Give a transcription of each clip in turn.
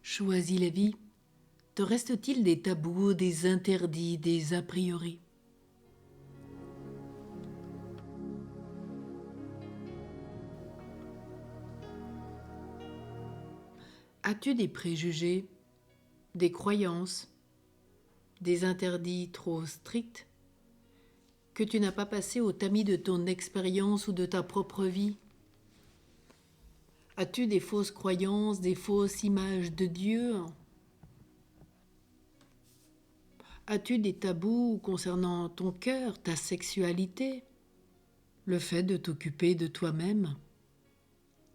Choisis la vie. Te reste-t-il des tabous, des interdits, des a priori? As-tu des préjugés, des croyances, des interdits trop stricts que tu n'as pas passés au tamis de ton expérience ou de ta propre vie? As-tu des fausses croyances, des fausses images de Dieu? As-tu des tabous concernant ton cœur, ta sexualité, le fait de t'occuper de toi-même,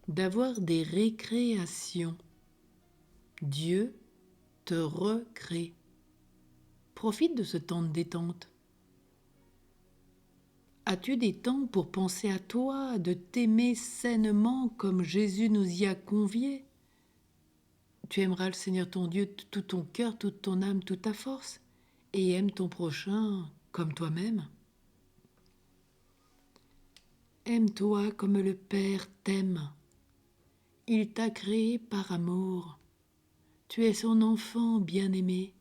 d'avoir des récréations? Dieu te recrée. Profite de ce temps de détente. As-tu des temps pour penser à toi, de t'aimer sainement comme Jésus nous y a conviés? Tu aimeras le Seigneur ton Dieu de tout ton cœur, toute ton âme, toute ta force, et aime ton prochain comme toi-même. Aime-toi comme le Père t'aime. Il t'a créé par amour. Tu es son enfant bien-aimé.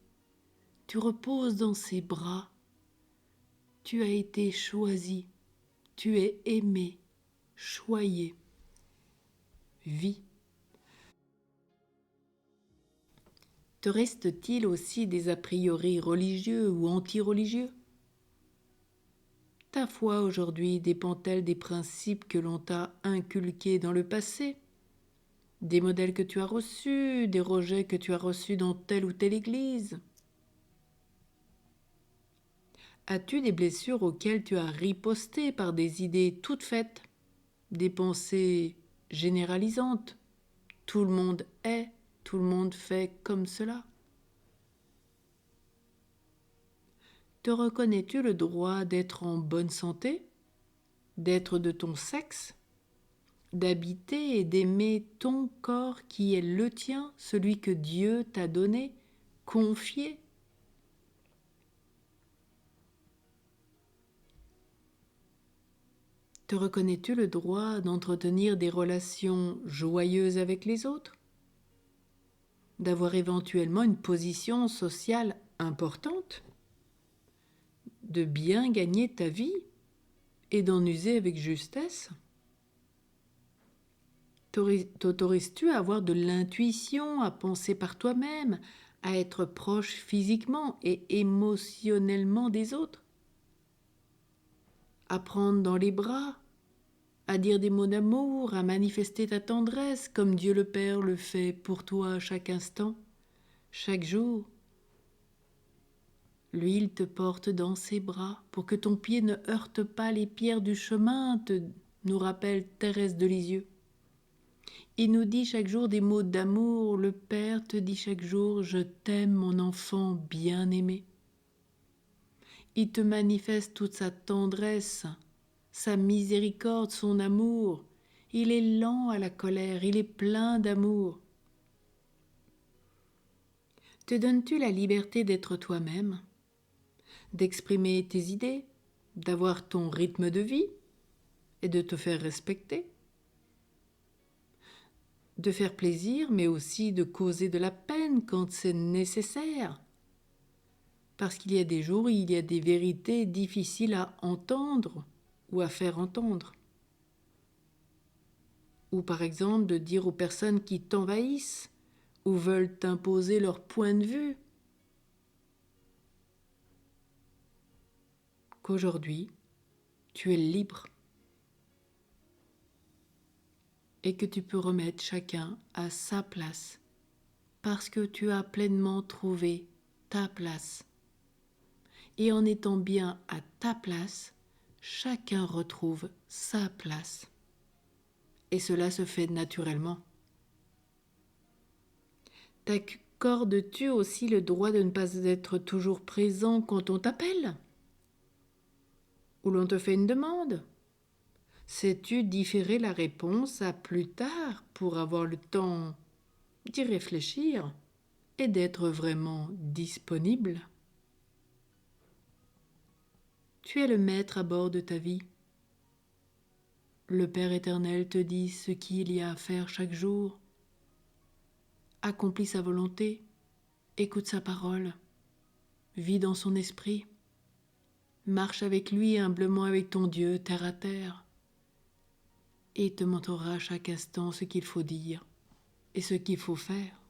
Tu reposes dans ses bras. Tu as été choisi. Tu es aimé, choyé. Vis. Te reste-t-il aussi des a priori religieux ou anti-religieux? Ta foi aujourd'hui dépend-elle des principes que l'on t'a inculqués dans le passé? Des modèles que tu as reçus, des rejets que tu as reçus dans telle ou telle église? As-tu des blessures auxquelles tu as riposté par des idées toutes faites, des pensées généralisantes? Tout le monde est, tout le monde fait comme cela. Te reconnais-tu le droit d'être en bonne santé, d'être de ton sexe, d'habiter et d'aimer ton corps qui est le tien, celui que Dieu t'a donné, confié? Te reconnais-tu le droit d'entretenir des relations joyeuses avec les autres, d'avoir éventuellement une position sociale importante, de bien gagner ta vie et d'en user avec justesse? T'autorises-tu à avoir de l'intuition, à penser par toi-même, à être proche physiquement et émotionnellement des autres, à prendre dans les bras, à dire des mots d'amour, à manifester ta tendresse comme Dieu le Père le fait pour toi à chaque instant, chaque jour? Lui, il te porte dans ses bras pour que ton pied ne heurte pas les pierres du chemin, nous rappelle Thérèse de Lisieux. Il nous dit chaque jour des mots d'amour. Le Père te dit chaque jour « Je t'aime, mon enfant bien-aimé ». Il te manifeste toute sa tendresse, sa miséricorde, son amour. Il est lent à la colère, il est plein d'amour. Te donnes-tu la liberté d'être toi-même, d'exprimer tes idées, d'avoir ton rythme de vie et de te faire respecter, de faire plaisir mais aussi de causer de la peine quand c'est nécessaire? Parce qu'il y a des jours où il y a des vérités difficiles à entendre ou à faire entendre. Ou par exemple de dire aux personnes qui t'envahissent ou veulent t'imposer leur point de vue qu'aujourd'hui, tu es libre et que tu peux remettre chacun à sa place parce que tu as pleinement trouvé ta place. Et en étant bien à ta place, chacun retrouve sa place. Et cela se fait naturellement. T'accordes-tu aussi le droit de ne pas être toujours présent quand on t'appelle? Ou l'on te fait une demande? Sais-tu différer la réponse à plus tard pour avoir le temps d'y réfléchir et d'être vraiment disponible? Tu es le maître à bord de ta vie. Le Père éternel te dit ce qu'il y a à faire chaque jour. accomplis sa volonté, écoute sa parole, vis dans son esprit, marche avec lui humblement avec ton Dieu terre à terre, et te montrera à chaque instant ce qu'il faut dire et ce qu'il faut faire.